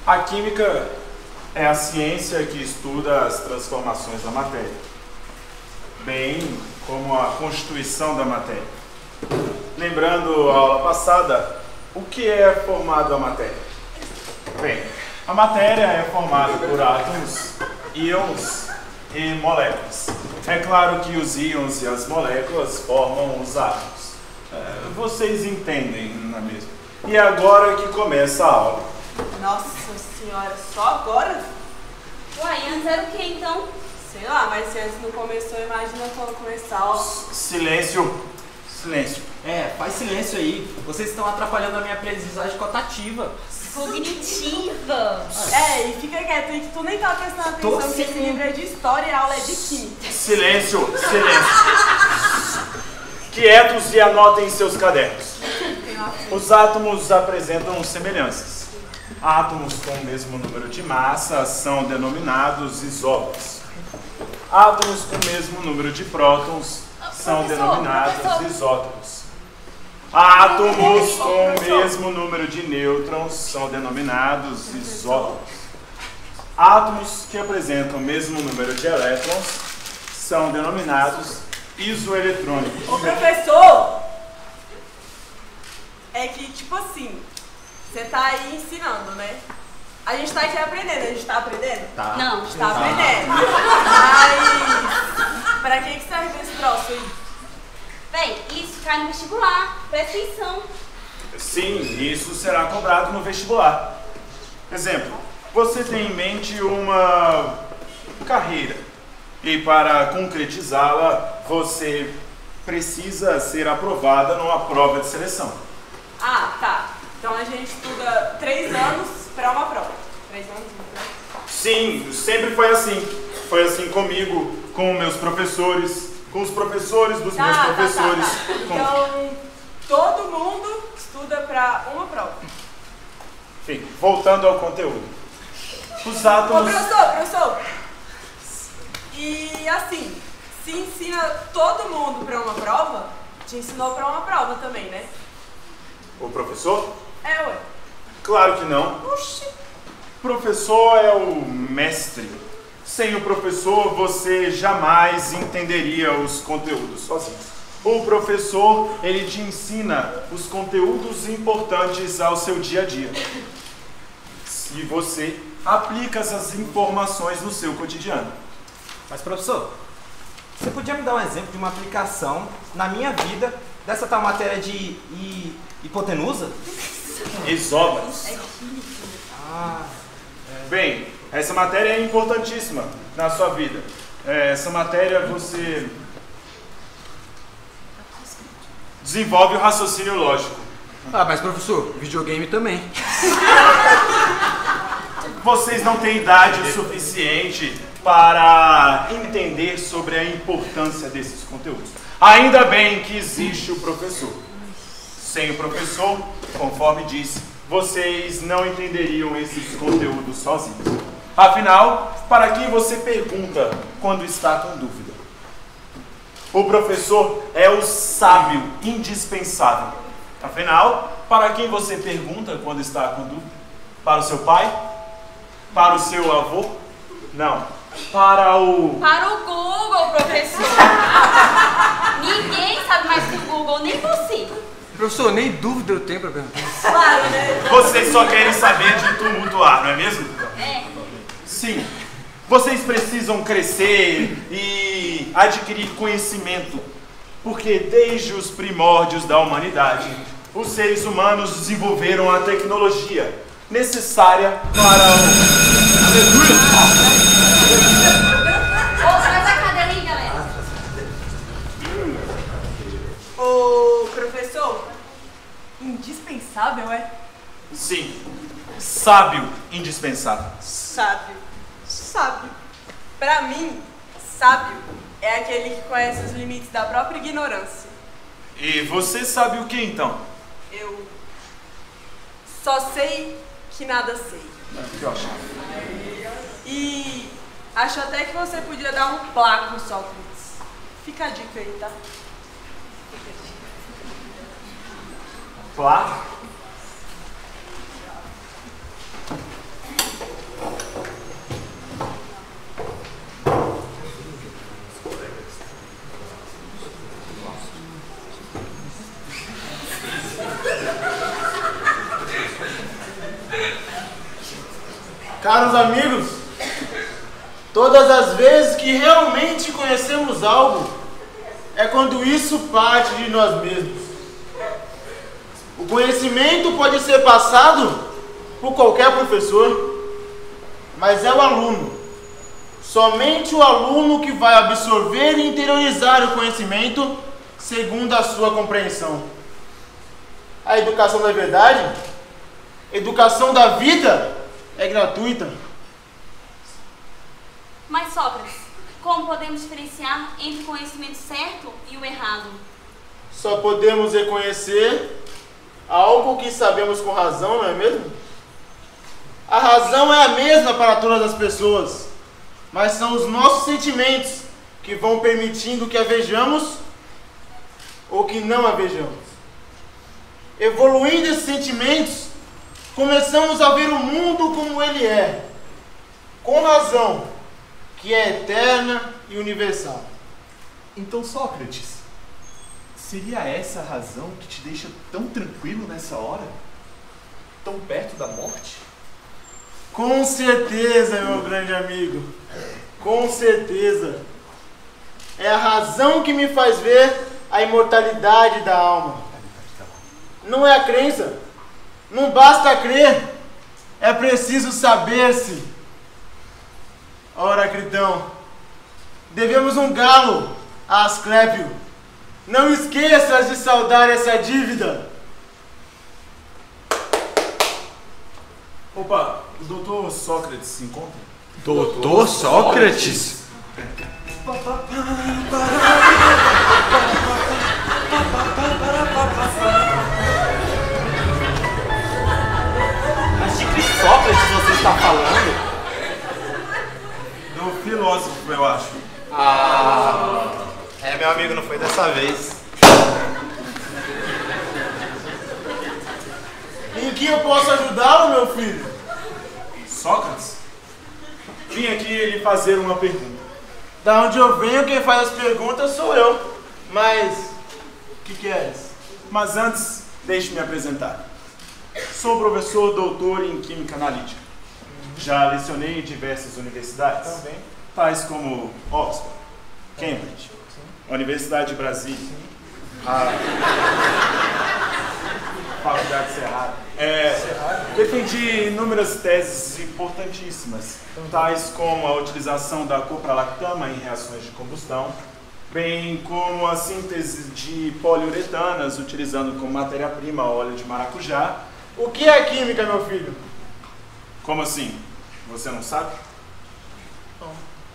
A química é a ciência que estuda as transformações da matéria, bem como a constituição da matéria. Lembrando a aula passada, o que é formado a matéria? Bem, a matéria é formada por átomos, íons e moléculas. É claro que os íons e as moléculas formam os átomos. Vocês entendem, não é mesmo? E agora que começa a aula. Nossa senhora, só agora? Uai, antes era o que então? Sei lá, mas se antes não começou, imagina quando começar, ó. Silêncio. Silêncio. Faz silêncio aí. Vocês estão atrapalhando a minha aprendizagem cotativa. Cognitiva. E fica quieto aí que tu nem tá prestando atenção, porque esse livro é de história e a aula é de química. Silêncio. Quietos e anotem em seus cadernos. Os átomos apresentam semelhanças. Átomos com o mesmo número de massa são denominados isótopos. Átomos com o mesmo número de prótons são denominados isótopos. Átomos com o mesmo número de nêutrons são denominados isótopos. Átomos que apresentam o mesmo número de elétrons são denominados isoeletrônicos. Ô professor! É que, tipo assim, você tá aí ensinando, né? A gente tá aqui aprendendo, a gente tá aprendendo? Tá. Não. A gente tá aprendendo. Mas, pra que serve esse troço aí? Bem, isso cai no vestibular. Presta atenção. Sim, isso será cobrado no vestibular. Exemplo, você tem em mente uma carreira e para concretizá-la você precisa ser aprovada numa prova de seleção. Ah, tá. Então a gente estuda 3 anos pra uma prova. 3 anos, né? Sim, sempre foi assim. Foi assim comigo, com meus professores, com os professores dos meus professores. Tá. Então, todo mundo estuda pra uma prova. Enfim, voltando ao conteúdo. Os átomos... Ô, professor! E assim, se ensina todo mundo pra uma prova, te ensinou pra uma prova também, né? O professor? Ué. Claro que não. Oxi. Professor é o mestre. Sem o professor, você jamais entenderia os conteúdos sozinho. O professor, ele te ensina os conteúdos importantes ao seu dia a dia. E você aplica essas informações no seu cotidiano. Mas, professor, você podia me dar um exemplo de uma aplicação na minha vida dessa tal matéria de hipotenusa? Isóbaros. Bem, essa matéria é importantíssima na sua vida. Essa matéria você desenvolve o raciocínio lógico. Mas professor, videogame também. Vocês não têm idade o suficiente para entender sobre a importância desses conteúdos. Ainda bem que existe o professor. Sem o professor, conforme disse, vocês não entenderiam esses conteúdos sozinhos. Afinal, para quem você pergunta quando está com dúvida? O professor é o sábio indispensável. Afinal, para quem você pergunta quando está com dúvida? Para o seu pai? Para o seu avô? Não. Para o Google, professor. Ninguém sabe mais que o Google, nem você. Professor, nem dúvida eu tenho pra perguntar. Claro, né? Vocês só querem saber de tumultuar, não é mesmo? Sim. Vocês precisam crescer e adquirir conhecimento, porque desde os primórdios da humanidade, os seres humanos desenvolveram a tecnologia necessária para Traz a cadeira aí, galera. Ô, professor, indispensável, é? Sim, sábio indispensável. Sábio. Pra mim, sábio é aquele que conhece os limites da própria ignorância. E você sabe o que então? Eu só sei que nada sei. O que eu achava? E acho até que você podia dar um placo no Sócrates. Fica a dica aí, tá? Placo? Caros amigos, todas as vezes que realmente conhecemos algo, é quando isso parte de nós mesmos. O conhecimento pode ser passado por qualquer professor, mas é o aluno, somente o aluno que vai absorver e interiorizar o conhecimento segundo a sua compreensão. A educação da verdade, a educação da vida é gratuita. Mas, Sócrates, como podemos diferenciar entre o conhecimento certo e o errado? Só podemos reconhecer algo que sabemos com razão, não é mesmo? A razão é a mesma para todas as pessoas, mas são os nossos sentimentos que vão permitindo que a vejamos ou que não a vejamos. Evoluindo esses sentimentos, começamos a ver o mundo como ele é, com razão, que é eterna e universal. Então, Sócrates, seria essa a razão que te deixa tão tranquilo nessa hora? Tão perto da morte? Com certeza, meu grande amigo. Com certeza. É a razão que me faz ver a imortalidade da alma. Não é a crença. Não basta crer. É preciso saber-se. Ora, Critão, devemos um galo a Asclépio. Não esqueças de saldar essa dívida. Opa, o doutor Sócrates se encontra? Doutor Sócrates? Mas de que Sócrates você está falando? Do filósofo, eu acho. Meu amigo, não foi dessa vez. Em que eu posso ajudá-lo, meu filho? Sócrates? Vim aqui lhe fazer uma pergunta. Da onde eu venho, quem faz as perguntas sou eu. Mas, o que queres? Mas antes, deixe-me apresentar. Sou professor doutor em Química Analítica. Já lecionei em diversas universidades, Também. tais como Oxford, Cambridge, Universidade de Brasília, a Faculdade Cerrado. Defendi inúmeras teses importantíssimas, tais como a utilização da coprolactama em reações de combustão, bem como a síntese de poliuretanas utilizando como matéria-prima óleo de maracujá. O que é química, meu filho? Como assim? Você não sabe? Não.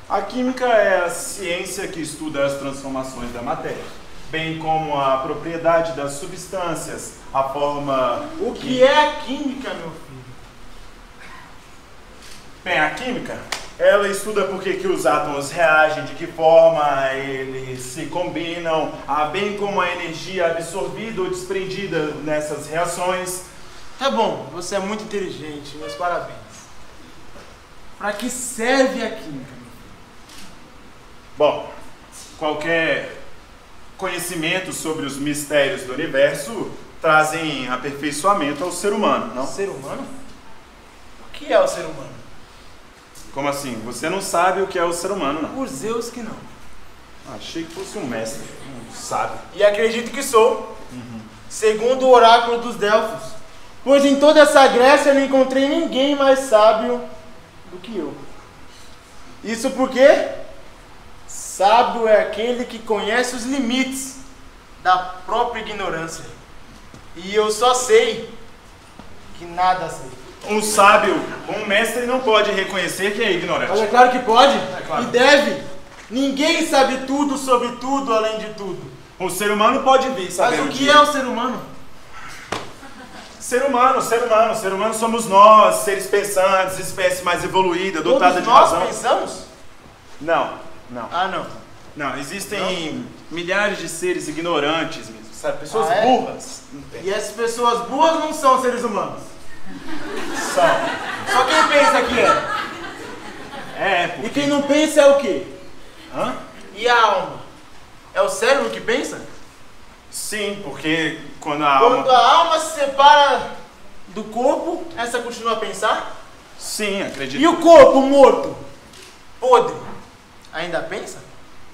A química é a ciência que estuda as transformações da matéria, bem como a propriedade das substâncias, a forma... O que é a química, meu filho? Bem, a química, ela estuda por que os átomos reagem, de que forma eles se combinam, bem como a energia absorvida ou desprendida nessas reações. Tá bom, você é muito inteligente, meus parabéns. Para que serve a química, meu filho? Bom, qualquer conhecimento sobre os mistérios do universo trazem aperfeiçoamento ao ser humano, não? Ser humano? O que é o ser humano? Como assim? Você não sabe o que é o ser humano, não? Por Zeus que não. Achei que fosse um mestre, um sábio. E acredito que sou. Segundo o oráculo dos Delfos. Pois em toda essa Grécia não encontrei ninguém mais sábio do que eu. Isso porque sábio é aquele que conhece os limites da própria ignorância. E eu só sei que nada sei. Um sábio, um mestre não pode reconhecer que é ignorante. Mas é claro que pode, claro. e deve. Ninguém sabe tudo sobre tudo, além de tudo. O ser humano pode vir saber. Mas o que é o ser humano? Ser humano somos nós, seres pensantes, espécie mais evoluída, dotada Todos de nós razão. pensamos? Não. Ah, não. Não, existem milhares de seres ignorantes mesmo, sabe? Pessoas Ah, é? burras. Não tem. E essas pessoas burras não são seres humanos. São. Só quem pensa que é. Porque... E quem não pensa é o quê? Hã? E a alma? É o cérebro que pensa? Sim, porque quando a Quando alma... a alma se separa do corpo, essa continua a pensar? Sim, acredito. E o corpo morto? Podre? Ainda pensa?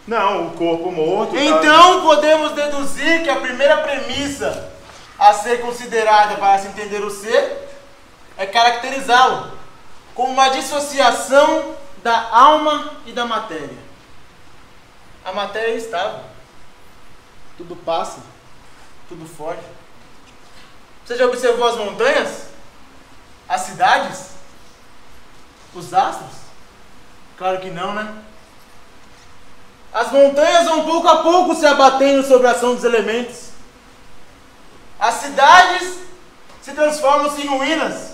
Não, o corpo morto... Então podemos deduzir que a primeira premissa a ser considerada para se entender o ser é caracterizá-lo como uma dissociação da alma e da matéria. A matéria é estável. Tudo passa, tudo foge. Você já observou as montanhas? As cidades? Os astros? Claro que não, né? As montanhas vão pouco a pouco se abatendo sobre a ação dos elementos. As cidades se transformam-se em ruínas.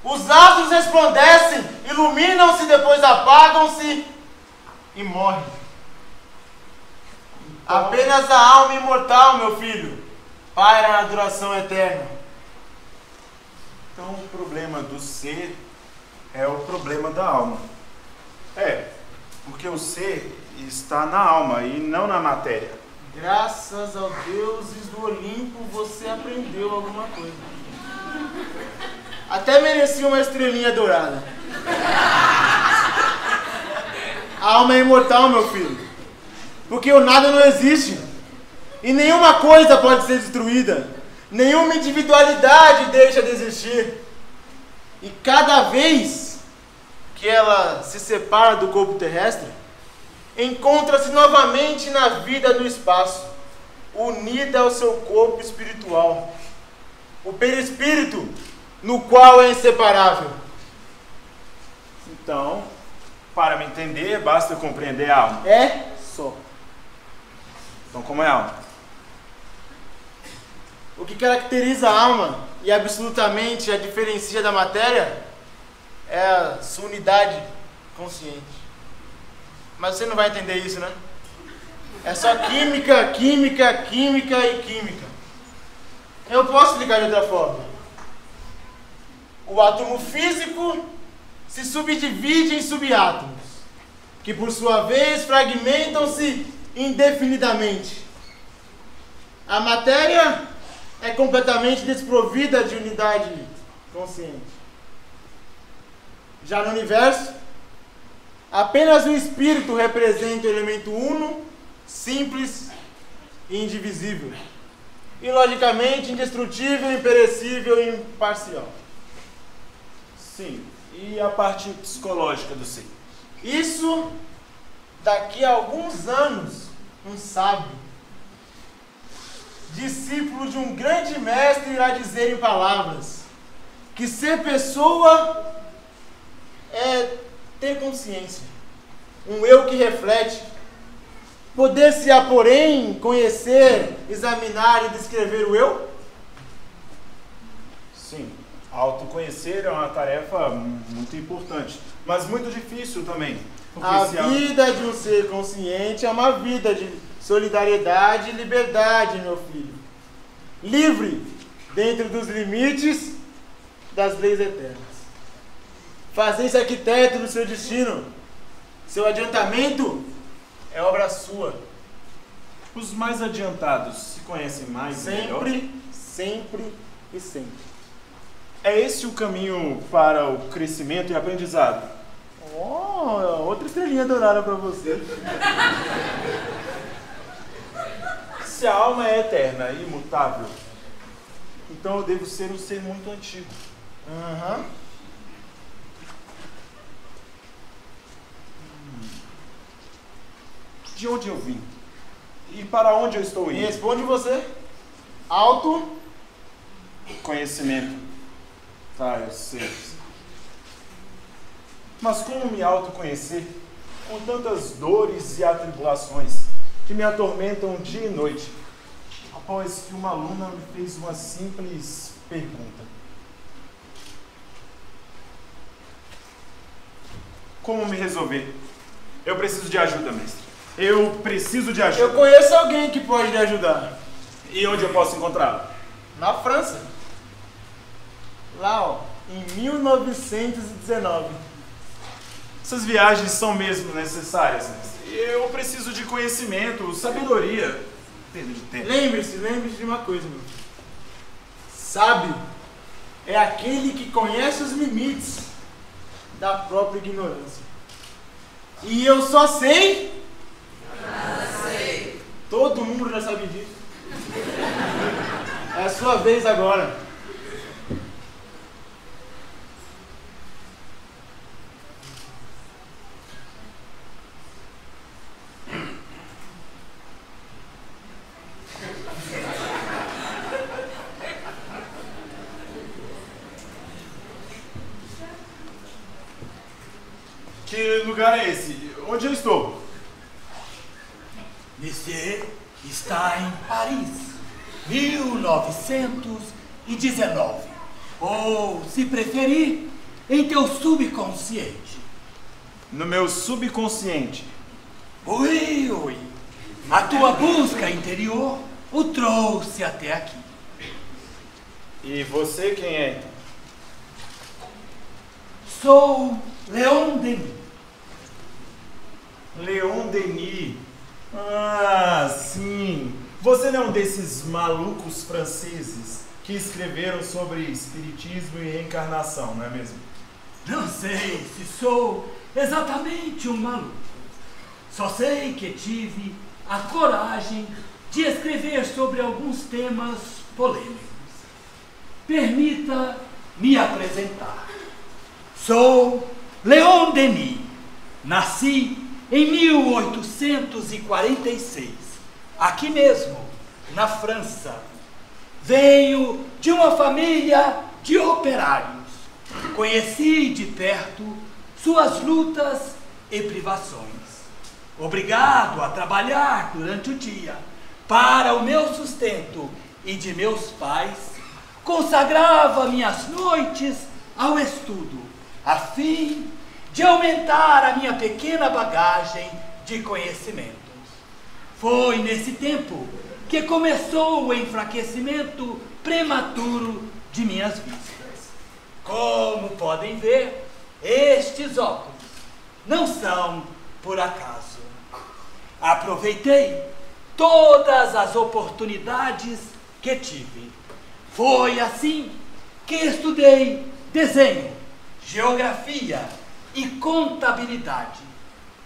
Os astros resplandecem, iluminam-se, depois apagam-se e morrem. Apenas a alma imortal, meu filho, paira na duração eterna. Então o problema do ser é o problema da alma. Porque o ser está na alma e não na matéria. Graças aos deuses do Olimpo você aprendeu alguma coisa. Até merecia uma estrelinha dourada. A alma é imortal, meu filho. Porque o nada não existe. E nenhuma coisa pode ser destruída. Nenhuma individualidade deixa de existir. E cada vez que ela se separa do corpo terrestre, encontra-se novamente na vida do espaço, unida ao seu corpo espiritual, o perispírito, no qual é inseparável. Então, para me entender, basta compreender a alma. É só. Então, como é a alma? O que caracteriza a alma e absolutamente a diferencia da matéria é a sua unidade consciente. Mas você não vai entender isso, né? É só química, química, química e química. Eu posso explicar de outra forma. O átomo físico se subdivide em subatômos, que por sua vez fragmentam-se indefinidamente. A matéria é completamente desprovida de unidade consciente. Já no universo, apenas o espírito representa o elemento uno, simples e indivisível. E logicamente indestrutível, imperecível e imparcial. Sim. E a parte psicológica do ser? Isso, daqui a alguns anos, um sábio, discípulo de um grande mestre, irá dizer em palavras que ser pessoa é ter consciência, um eu que reflete, poder-se-á, porém, conhecer, examinar e descrever o eu? Sim, autoconhecer é uma tarefa muito importante, mas muito difícil também. A vida de um ser consciente é uma vida de solidariedade e liberdade, meu filho. Livre dentro dos limites das leis eternas. Fazer-se arquiteto do seu destino. Seu adiantamento é obra sua. Os mais adiantados se conhecem mais e melhor? Sempre e sempre. É esse o caminho para o crescimento e aprendizado? Oh, outra estrelinha dourada para você. Se a alma é eterna e imutável, então eu devo ser um ser muito antigo. De onde eu vim? E para onde eu estou Me indo? responde você. Auto. Conhecimento. Tá, eu sei. Mas como me autoconhecer com tantas dores e atribulações que me atormentam dia e noite, após que uma aluna me fez uma simples pergunta? Como me resolver? Eu preciso de ajuda, mestre. Eu preciso de ajuda. Eu conheço alguém que pode lhe ajudar. E onde eu posso encontrá-lo? Na França. Lá, ó, em 1919. Essas viagens são mesmo necessárias, mestre. Eu preciso de conhecimento, sabedoria. Perda de tempo. Lembre-se de uma coisa, meu filho. Sábio é aquele que conhece os limites da própria ignorância. E eu só sei... Todo mundo já sabe disso. É a sua vez agora. Que lugar é esse? Onde eu estou? Monsieur está em Paris, 1919. Ou, se preferir, em teu subconsciente. No meu subconsciente. Ui, ui. A tua busca interior o trouxe até aqui. E você quem é, então? Sou Leon Denis. Leon Denis. Ah, sim. Você não é um desses malucos franceses que escreveram sobre espiritismo e reencarnação, não é mesmo? Não sei se sou exatamente um maluco. Só sei que tive a coragem de escrever sobre alguns temas polêmicos. Permita me apresentar. Sou Leon Denis. Nasci em 1846, aqui mesmo, na França. Venho de uma família de operários. Conheci de perto suas lutas e privações. Obrigado a trabalhar durante o dia para o meu sustento e de meus pais, consagrava minhas noites ao estudo, a fim de aumentar a minha pequena bagagem de conhecimentos. Foi nesse tempo que começou o enfraquecimento prematuro de minhas vistas. Como podem ver, estes óculos não são por acaso. Aproveitei todas as oportunidades que tive. Foi assim que estudei desenho, geografia e contabilidade.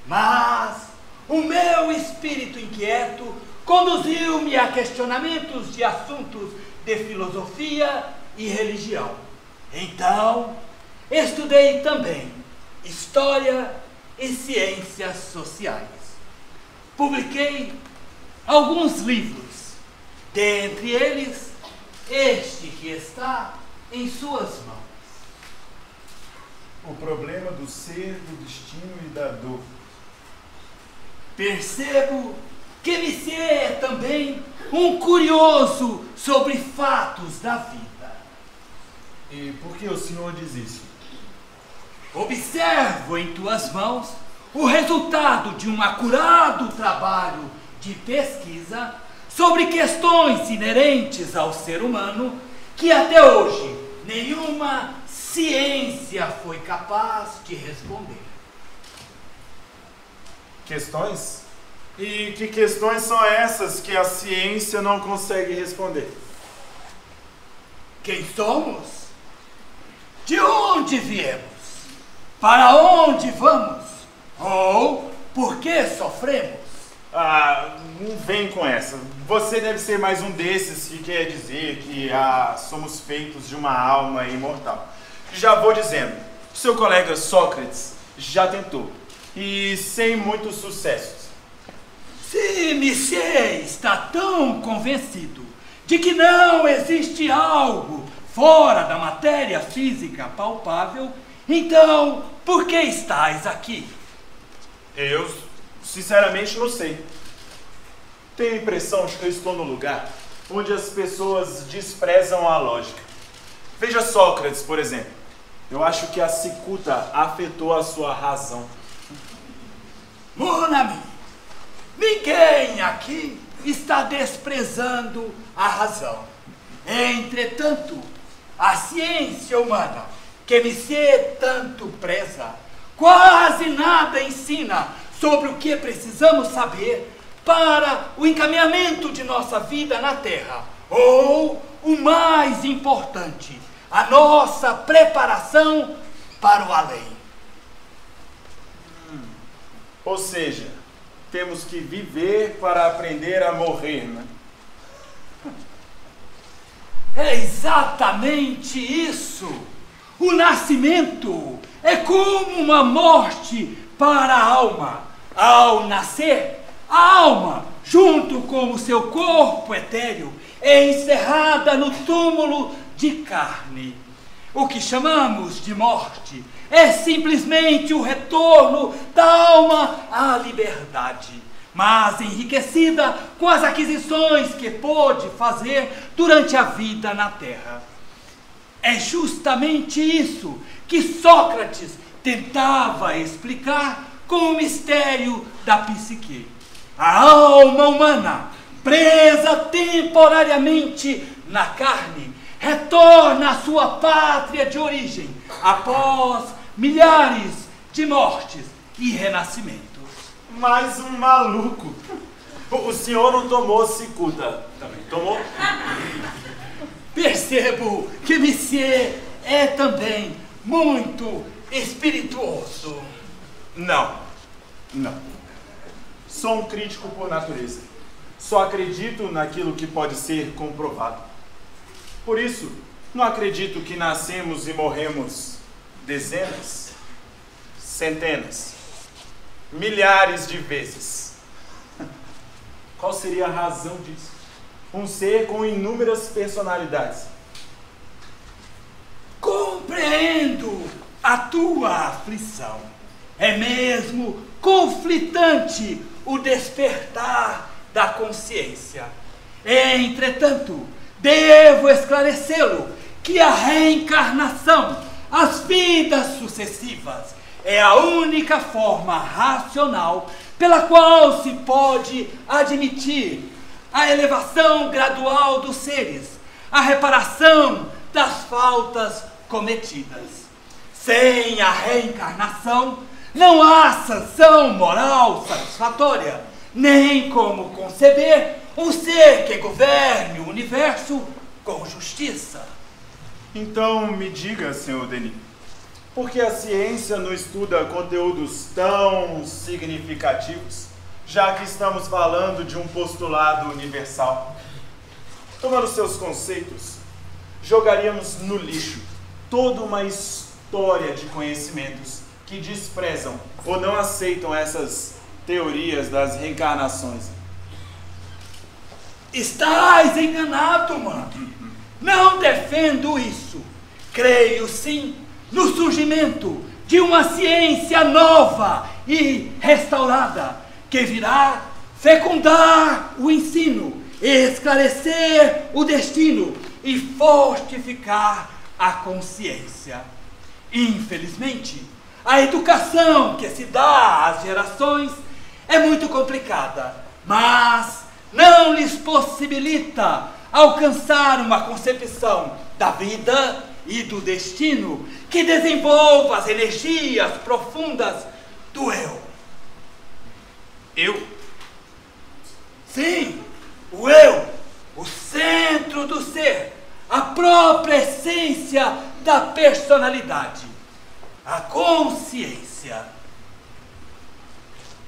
Mas o meu espírito inquieto conduziu-me a questionamentos de assuntos de filosofia e religião. Então, estudei também história e ciências sociais. Publiquei alguns livros, dentre eles este que está em suas mãos. O problema do ser, do destino e da dor. Percebo que Monsieur é também um curioso sobre fatos da vida. E por que o senhor diz isso? Observo em tuas mãos o resultado de um acurado trabalho de pesquisa sobre questões inerentes ao ser humano que até hoje nenhuma ciência foi capaz de responder. Questões? E que questões são essas que a ciência não consegue responder? Quem somos? De onde viemos? Para onde vamos? Ou por que sofremos? Ah, não vem com essa. Você deve ser mais um desses que quer dizer que somos feitos de uma alma imortal. Já vou dizendo, seu colega Sócrates já tentou, e sem muitos sucessos. Se Monsieur está tão convencido de que não existe algo fora da matéria física palpável, então por que estais aqui? Eu, sinceramente, não sei. Tenho a impressão de que eu estou no lugar onde as pessoas desprezam a lógica. Veja Sócrates, por exemplo. Eu acho que a cicuta afetou a sua razão. Mon ami, ninguém aqui está desprezando a razão. Entretanto, a ciência humana, que Monsieur tanto preza, quase nada ensina sobre o que precisamos saber para o encaminhamento de nossa vida na Terra. Ou, o mais importante, a nossa preparação para o além. Ou seja, temos que viver para aprender a morrer, né? É exatamente isso. O nascimento é como uma morte para a alma. Ao nascer, a alma, junto com o seu corpo etéreo, é encerrada no túmulo de carne. O que chamamos de morte é simplesmente o retorno da alma à liberdade, mas enriquecida com as aquisições que pôde fazer durante a vida na Terra. É justamente isso que Sócrates tentava explicar com o mistério da psique. A alma humana, presa temporariamente na carne, retorna à sua pátria de origem após milhares de mortes e renascimentos. Mais um maluco. O senhor não tomou cicuta também, tomou? Percebo que Monsieur é também muito espirituoso. Não. Sou um crítico por natureza. Só acredito naquilo que pode ser comprovado. Por isso, não acredito que nascemos e morremos dezenas, centenas, milhares de vezes. Qual seria a razão disso? Um ser com inúmeras personalidades. Compreendo a tua aflição. É mesmo conflitante o despertar da consciência. Entretanto, devo esclarecê-lo que a reencarnação, as vidas sucessivas, é a única forma racional pela qual se pode admitir a elevação gradual dos seres, a reparação das faltas cometidas. Sem a reencarnação, não há sanção moral satisfatória, nem como conceber um ser que governe o universo com justiça. Então me diga, senhor Denis, por que a ciência não estuda conteúdos tão significativos, já que estamos falando de um postulado universal? Tomando seus conceitos, jogaríamos no lixo toda uma história de conhecimentos que desprezam ou não aceitam essas teorias das reencarnações. Estás enganado, mano. Não defendo isso. Creio sim no surgimento de uma ciência nova e restaurada que virá fecundar o ensino, esclarecer o destino e fortificar a consciência. Infelizmente, a educação que se dá às gerações é muito complicada, mas não lhes possibilita alcançar uma concepção da vida e do destino que desenvolva as energias profundas do eu. Eu? Sim, o eu, o centro do ser, a própria essência da personalidade, a consciência.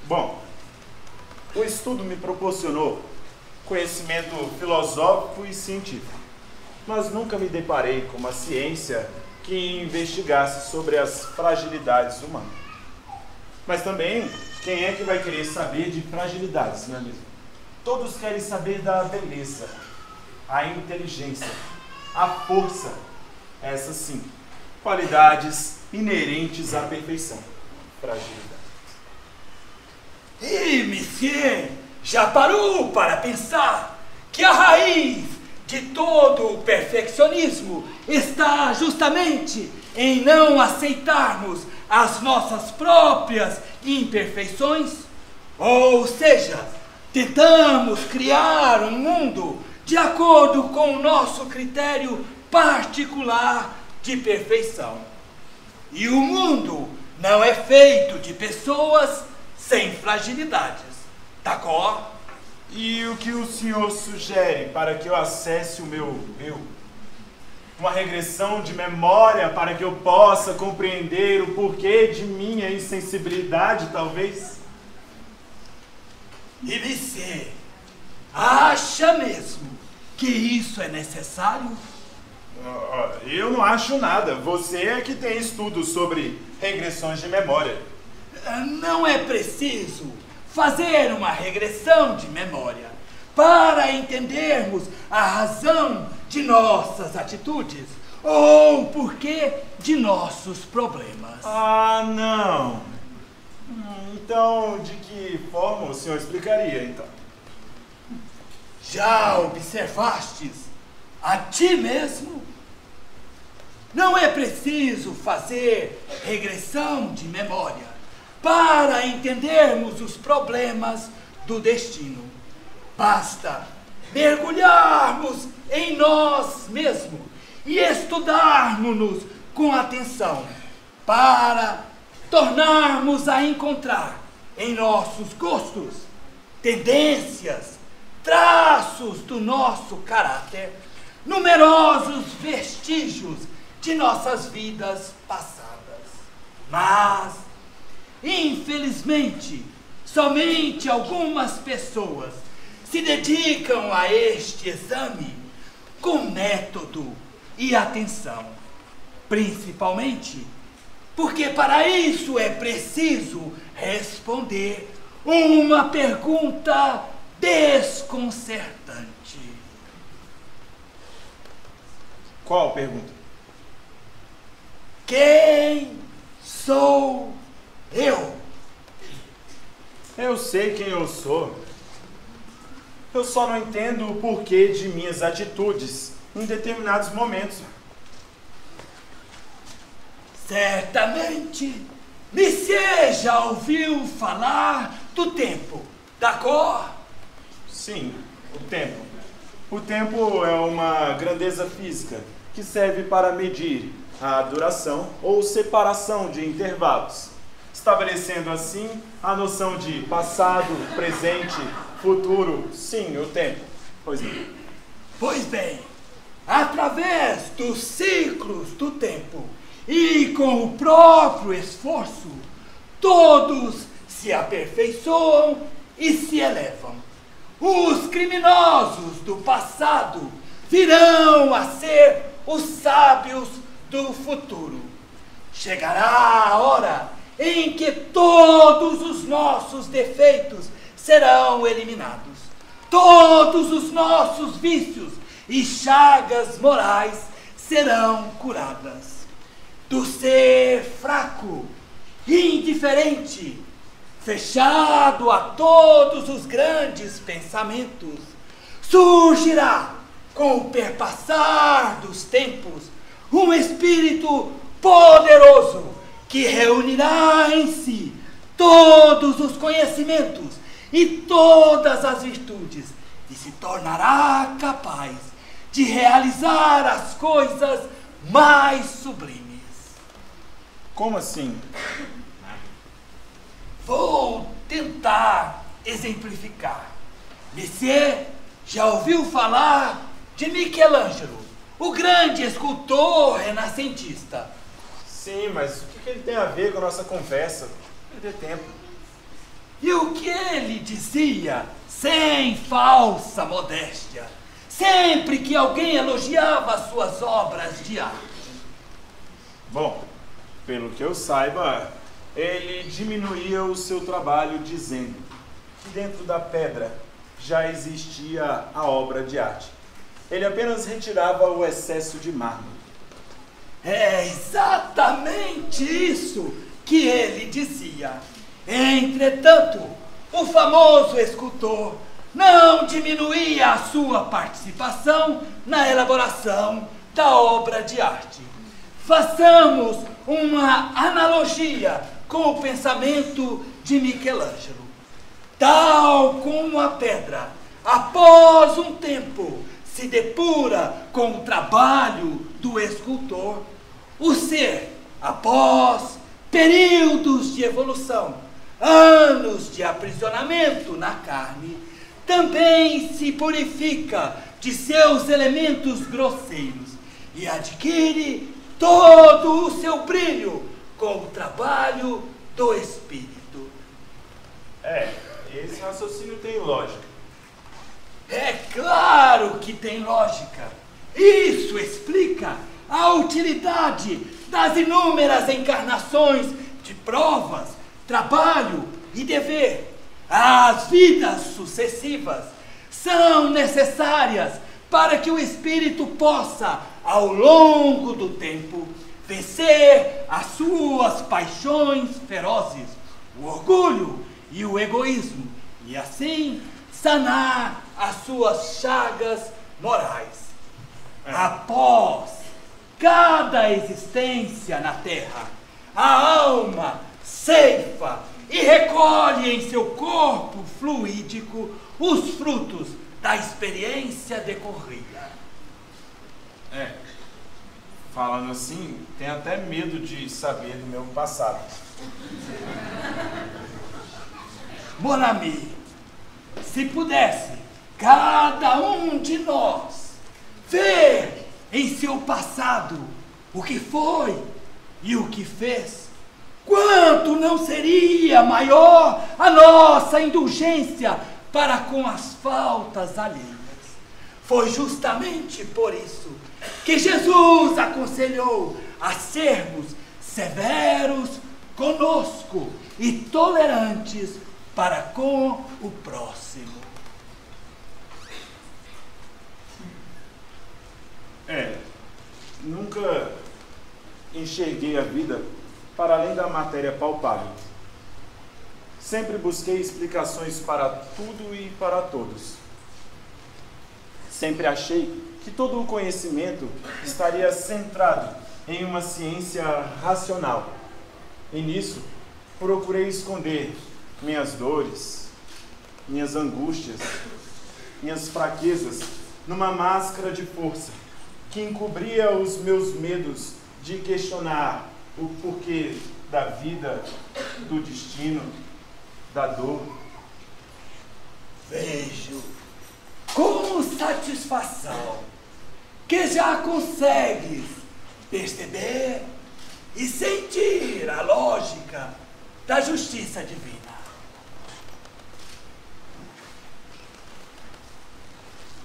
Bom, o estudo me proporcionou conhecimento filosófico e científico, mas nunca me deparei com uma ciência que investigasse sobre as fragilidades humanas. Mas também, quem é que vai querer saber de fragilidades, não é mesmo? Todos querem saber da beleza, a inteligência, a força, essas sim, qualidades inerentes à perfeição. Fragilidade. E, monsieur, já parou para pensar que a raiz de todo o perfeccionismo está justamente em não aceitarmos as nossas próprias imperfeições? Ou seja, tentamos criar um mundo de acordo com o nosso critério particular de perfeição. E o mundo não é feito de pessoas sem fragilidades, d'accord? E o que o senhor sugere para que eu acesse o meu eu? Uma regressão de memória para que eu possa compreender o porquê de minha insensibilidade, talvez? E você acha mesmo que isso é necessário? Eu não acho nada. Você é que tem estudos sobre regressões de memória. Não é preciso fazer uma regressão de memória para entendermos a razão de nossas atitudes ou o porquê de nossos problemas. Ah, não. Então, de que forma o senhor explicaria, então? Já observastes a ti mesmo? Não é preciso fazer regressão de memória para entendermos os problemas do destino. Basta mergulharmos em nós mesmos e estudarmos-nos com atenção para tornarmos a encontrar em nossos gostos, tendências, traços do nosso caráter, numerosos vestígios de nossas vidas passadas. Mas, infelizmente, somente algumas pessoas se dedicam a este exame com método e atenção, principalmente porque para isso é preciso responder uma pergunta desconcertante. Qual pergunta? Quem sou eu? Eu sei quem eu sou. Eu só não entendo o porquê de minhas atitudes em determinados momentos. Certamente, você já ouviu falar do tempo, da cor? Sim, o tempo. O tempo é uma grandeza física que serve para medir a duração ou separação de intervalos, estabelecendo assim a noção de passado, presente, futuro. Sim, o tempo. Pois bem, através dos ciclos do tempo e com o próprio esforço, todos se aperfeiçoam e se elevam. Os criminosos do passado virão a ser os sábios do futuro. Chegará a hora em que todos os nossos defeitos serão eliminados, todos os nossos vícios e chagas morais serão curadas. Do ser fraco, indiferente, fechado a todos os grandes pensamentos, surgirá, com o perpassar dos tempos, um espírito poderoso que reunirá em si todos os conhecimentos e todas as virtudes e se tornará capaz de realizar as coisas mais sublimes. Como assim? Vou tentar exemplificar. Você já ouviu falar de Michelangelo, o grande escultor renascentista? Sim, mas o que ele tem a ver com a nossa conversa? Perder tempo. E o que ele dizia, sem falsa modéstia, sempre que alguém elogiava suas obras de arte? Bom, pelo que eu saiba, ele diminuía o seu trabalho dizendo que dentro da pedra já existia a obra de arte. Ele apenas retirava o excesso de mármore. É exatamente isso que ele dizia. Entretanto, o famoso escultor não diminuía a sua participação na elaboração da obra de arte. Façamos uma analogia com o pensamento de Michelangelo. Tal como a pedra, após um tempo, se depura com o trabalho do escultor, o ser, após períodos de evolução, anos de aprisionamento na carne, também se purifica de seus elementos grosseiros e adquire todo o seu brilho com o trabalho do espírito. esse raciocínio tem lógica. É claro que tem lógica. Isso explica a utilidade das inúmeras encarnações de provas, trabalho e dever. As vidas sucessivas são necessárias para que o espírito possa, ao longo do tempo, vencer as suas paixões ferozes, o orgulho e o egoísmo, e assim sanar as suas chagas morais. Após cada existência na Terra, a alma ceifa e recolhe em seu corpo fluídico os frutos da experiência decorrida. Falando assim, tem até medo de saber do meu passado. Mon ami, se pudesse cada um de nós ver em seu passado o que foi e o que fez, quanto não seria maior a nossa indulgência para com as faltas alheias. Foi justamente por isso que Jesus aconselhou a sermos severos conosco e tolerantes para com o próximo. Nunca enxerguei a vida para além da matéria palpável. Sempre busquei explicações para tudo e para todos. Sempre achei que todo o conhecimento estaria centrado em uma ciência racional. E nisso, procurei esconder minhas dores, minhas angústias, minhas fraquezas numa máscara de força que encobria os meus medos de questionar o porquê da vida, do destino, da dor. Vejo com satisfação que já consegues perceber e sentir a lógica da justiça divina.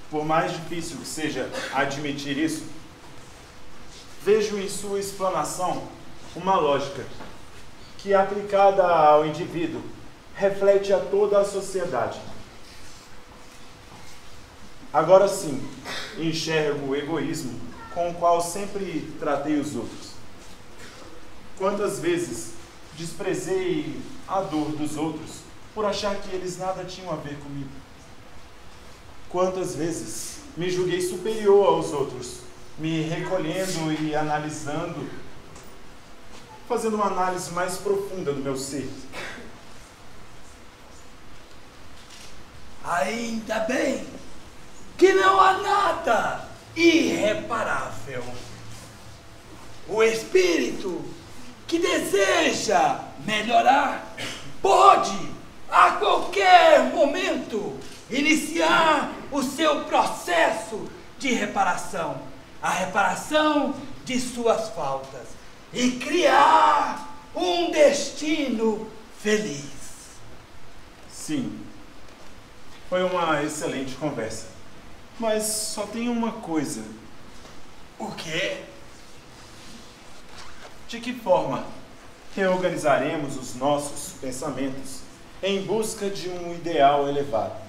Por mais difícil que seja admitir isso, vejo em sua explanação uma lógica que, aplicada ao indivíduo, reflete a toda a sociedade. Agora sim, enxergo o egoísmo com o qual sempre tratei os outros. Quantas vezes desprezei a dor dos outros por achar que eles nada tinham a ver comigo. Quantas vezes me julguei superior aos outros, me recolhendo e analisando, fazendo uma análise mais profunda do meu ser. Ainda bem que não há nada irreparável. O espírito que deseja melhorar pode, a qualquer momento, iniciar o seu processo de reparação, a reparação de suas faltas e criar um destino feliz. Sim, foi uma excelente conversa, mas só tem uma coisa. O quê? De que forma reorganizaremos os nossos pensamentos em busca de um ideal elevado?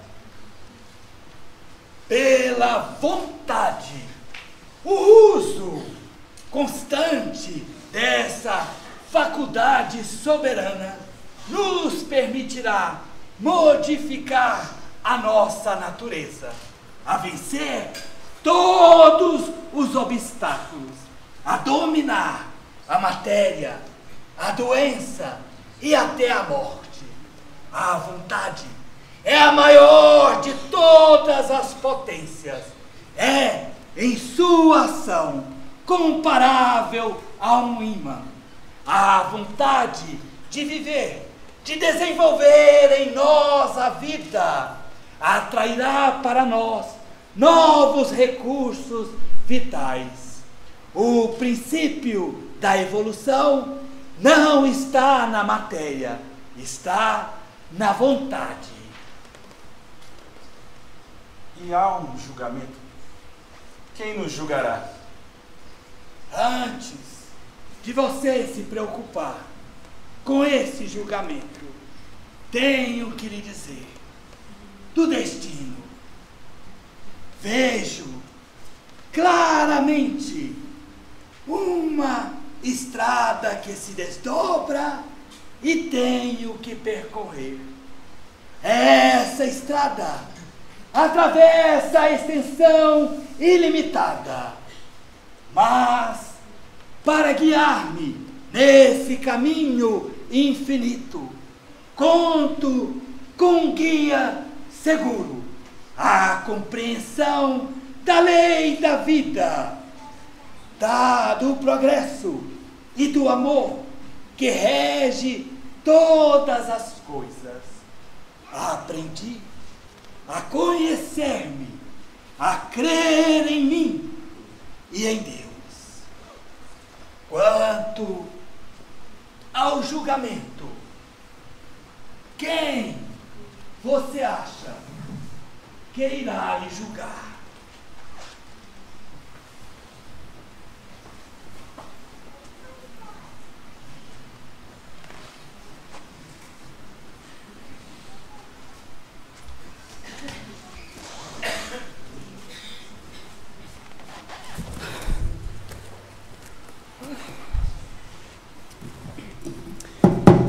Pela vontade, o uso constante dessa faculdade soberana nos permitirá modificar a nossa natureza, a vencer todos os obstáculos, a dominar a matéria, a doença e até a morte. A vontade é a maior de todas as potências. É, em sua ação, comparável a um imã. A vontade de viver, de desenvolver em nós a vida, atrairá para nós novos recursos vitais. O princípio da evolução não está na matéria, está na vontade. E há um julgamento. Quem nos julgará? Antes de você se preocupar com esse julgamento, tenho que lhe dizer do destino. Vejo claramente uma estrada que se desdobra e tenho que percorrer. Essa estrada atravessa a extensão ilimitada, mas para guiar-me nesse caminho infinito, conto com um guia seguro, a compreensão da lei da vida, do progresso e do amor que rege todas as coisas. Aprendi a conhecer-me, a crer em mim e em Deus. Quanto ao julgamento, quem você acha que irá lhe julgar?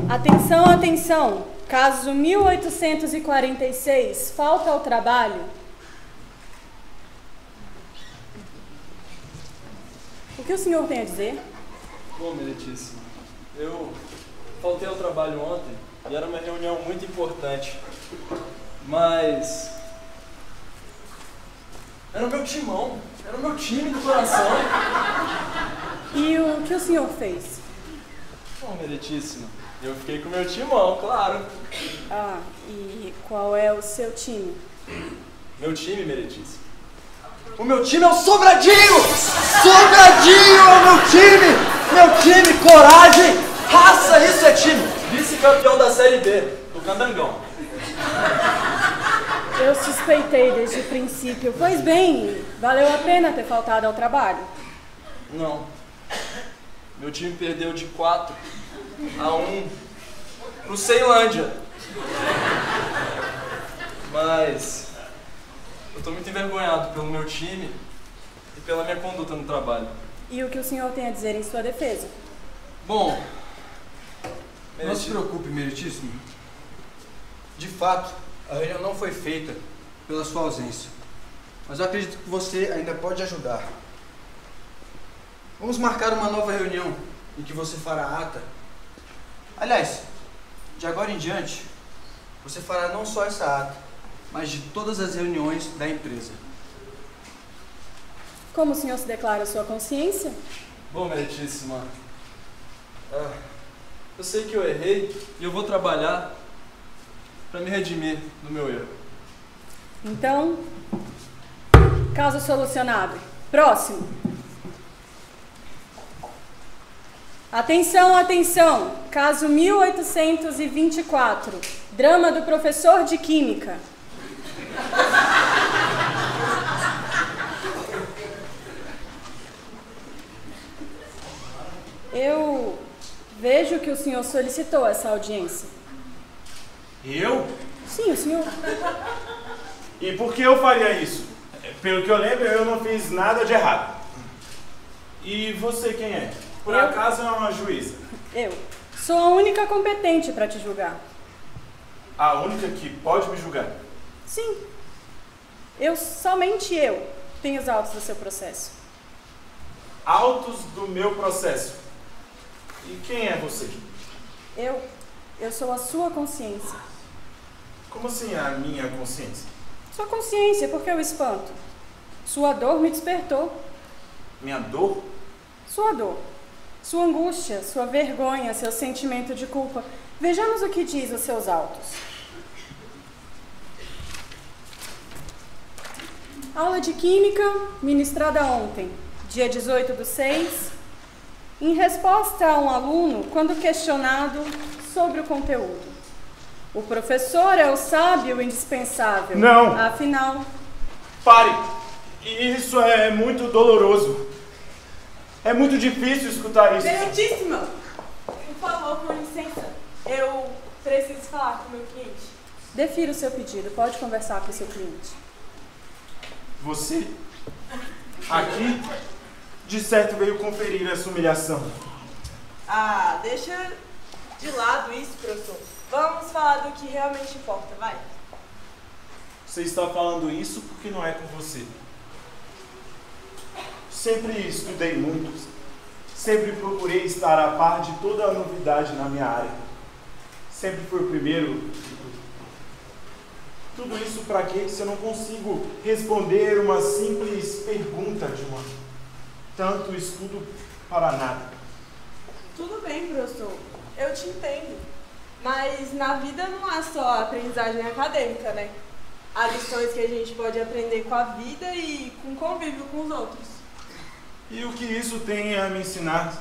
Atenção, atenção! Caso 1846, falta ao trabalho. O que o senhor tem a dizer? Bom, meritíssimo, eu faltei ao trabalho ontem e era uma reunião muito importante, mas era o meu timão, era o meu time do coração. E o que o senhor fez? Bom, meritíssimo, eu fiquei com o meu timão, claro. Ah, e qual é o seu time? Meu time, meritíssimo. O meu time é o Sobradinho! Sobradinho é o meu time! Meu time, coragem, raça, isso é time! Vice-campeão da Série B, do Candangão. Eu suspeitei desde o princípio. Pois bem, valeu a pena ter faltado ao trabalho? Não. Meu time perdeu de 4-1 pro Ceilândia. Mas eu tô muito envergonhado pelo meu time e pela minha conduta no trabalho. E o que o senhor tem a dizer em sua defesa? Bom, não se preocupe, meritíssimo. De fato, a reunião não foi feita pela sua ausência. Mas eu acredito que você ainda pode ajudar. Vamos marcar uma nova reunião em que você fará a ata. Aliás, de agora em diante, você fará não só essa ata, mas de todas as reuniões da empresa. Como o senhor se declara sua consciência? Bom, meritíssima, eu sei que eu errei e eu vou trabalhar para me redimir do meu erro. Então, caso solucionado. Próximo. Atenção, atenção! Caso 1824. Drama do professor de Química. Eu vejo que o senhor solicitou essa audiência. Eu? Sim, o senhor. E por que eu faria isso? Pelo que eu lembro, eu não fiz nada de errado. E você quem é? Por acaso é uma juíza? Eu sou a única competente para te julgar. A única que pode me julgar? Sim. Somente eu tenho os autos do seu processo. Autos do meu processo? E quem é você? Eu sou a sua consciência. Como assim a minha consciência? Sua consciência, por que eu espanto? Sua dor me despertou. Minha dor? Sua dor. Sua angústia, sua vergonha, seu sentimento de culpa. Vejamos o que diz os seus autos. Aula de Química, ministrada ontem, dia 18/6, em resposta a um aluno quando questionado sobre o conteúdo. O professor é o sábio indispensável. Não. Afinal... Pare! Isso é muito doloroso. É muito difícil escutar isso. Excelentíssima! Por favor, com licença. Eu preciso falar com o meu cliente. Defira o seu pedido. Pode conversar com o seu cliente. Você, aqui, de certo veio conferir essa humilhação. Ah, deixa de lado isso, professor. Vamos falar do que realmente importa, vai. Você está falando isso porque não é com você. Sempre estudei muito. Sempre procurei estar a par de toda a novidade na minha área. Sempre fui o primeiro. Tudo isso para quê? Se eu não consigo responder uma simples pergunta de uma tanto estudo para nada. Tudo bem, professor. Eu te entendo. Mas na vida não há só aprendizagem acadêmica, né? Há lições que a gente pode aprender com a vida e com o convívio com os outros. E o que isso tem a me ensinar?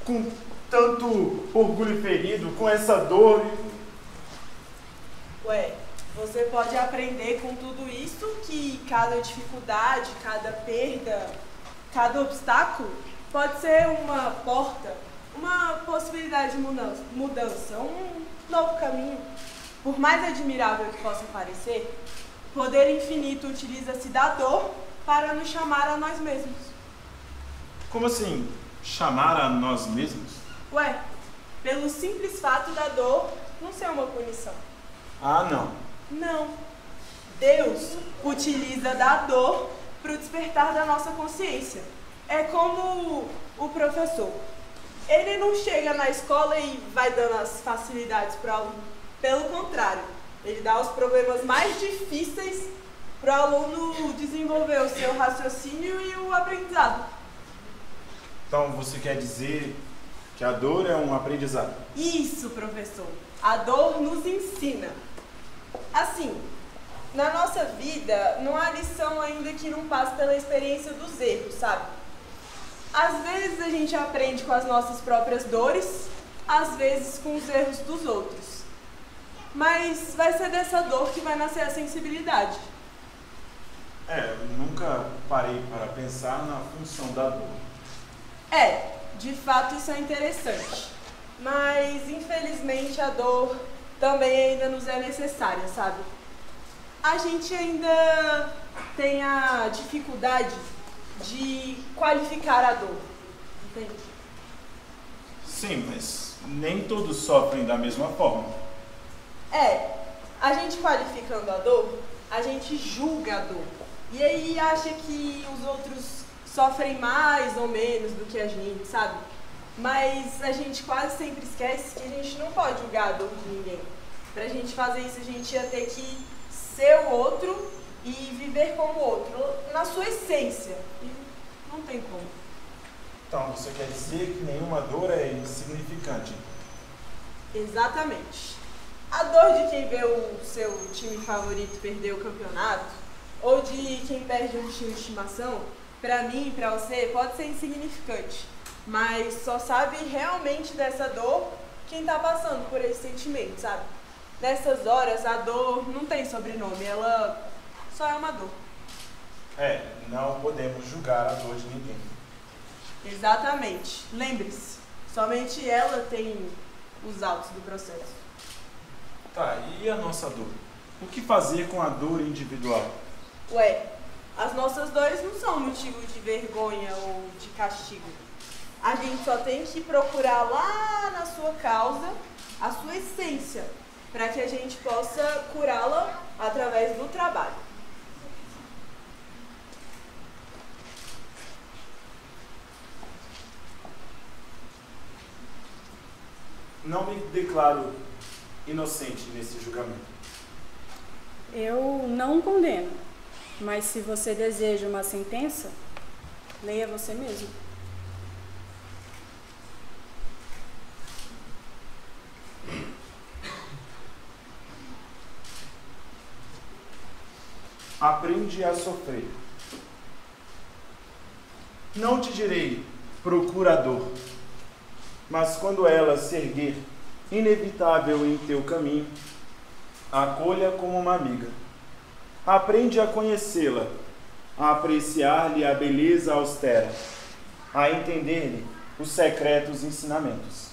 Com tanto orgulho ferido, com essa dor. Ué, você pode aprender com tudo isso que cada dificuldade, cada perda, cada obstáculo pode ser uma porta, uma possibilidade de mudança, um novo caminho. Por mais admirável que possa parecer, o poder infinito utiliza-se da dor para nos chamar a nós mesmos. Como assim, chamar a nós mesmos? Ué, pelo simples fato da dor não ser uma punição. Ah, não. Não. Deus utiliza da dor para o despertar da nossa consciência. É como o professor. Ele não chega na escola e vai dando as facilidades para o aluno. Pelo contrário, ele dá os problemas mais difíceis para o aluno desenvolver o seu raciocínio e o aprendizado. Então você quer dizer que a dor é um aprendizado? Isso, professor. A dor nos ensina. Assim, na nossa vida, não há lição ainda que não passe pela experiência dos erros, sabe? Às vezes a gente aprende com as nossas próprias dores, às vezes com os erros dos outros. Mas vai ser dessa dor que vai nascer a sensibilidade. Eu nunca parei para pensar na função da dor. De fato isso é interessante. Mas, infelizmente, a dor também ainda nos é necessária, sabe? A gente ainda tem a dificuldade de qualificar a dor, entende? Sim, mas nem todos sofrem da mesma forma. A gente qualificando a dor, a gente julga a dor. E aí acha que os outros sofrem mais ou menos do que a gente, sabe? Mas a gente quase sempre esquece que a gente não pode julgar a dor de ninguém. Pra gente fazer isso, a gente ia ter que ser o outro e viver como o outro, na sua essência. E não tem como. Então, você quer dizer que nenhuma dor é insignificante? Exatamente. A dor de quem vê o seu time favorito perder o campeonato, ou de quem perde um time de estimação, pra mim e pra você, pode ser insignificante. Mas só sabe realmente dessa dor quem tá passando por esse sentimento, sabe? Nessas horas, a dor não tem sobrenome, ela só é uma dor. Não podemos julgar a dor de ninguém. Exatamente. Lembre-se, somente ela tem os autos do processo. Tá, e a nossa dor? O que fazer com a dor individual? As nossas dores não são motivo de vergonha ou de castigo. A gente só tem que procurar lá na sua causa a sua essência, para que a gente possa curá-la através do trabalho. Não me declaro inocente nesse julgamento. Eu não condeno, mas se você deseja uma sentença, leia você mesmo. Aprende a sofrer. Não te direi procurador, mas quando ela se erguer, inevitável em teu caminho, acolha como uma amiga. Aprende a conhecê-la a apreciar-lhe a beleza austera, a entender-lhe os secretos ensinamentos.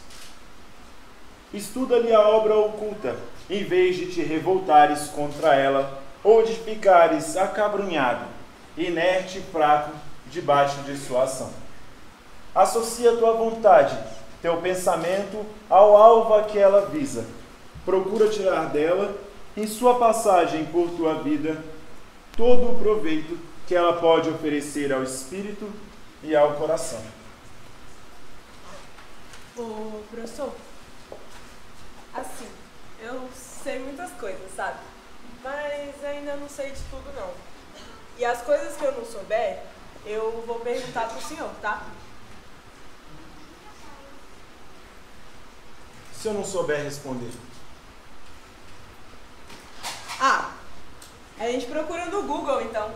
Estuda-lhe a obra oculta, em vez de te revoltares contra ela, ou de ficares acabrunhado, inerte e fraco debaixo de sua ação. Associa tua vontade, teu pensamento, ao alvo a que ela visa. Procura tirar dela, em sua passagem por tua vida, todo o proveito que ela pode oferecer ao espírito e ao coração. Ô, professor, assim, eu sei muitas coisas, sabe? Mas ainda não sei de tudo, não. E as coisas que eu não souber, eu vou perguntar pro senhor, tá? Se eu não souber responder? Ah, a gente procura no Google, então.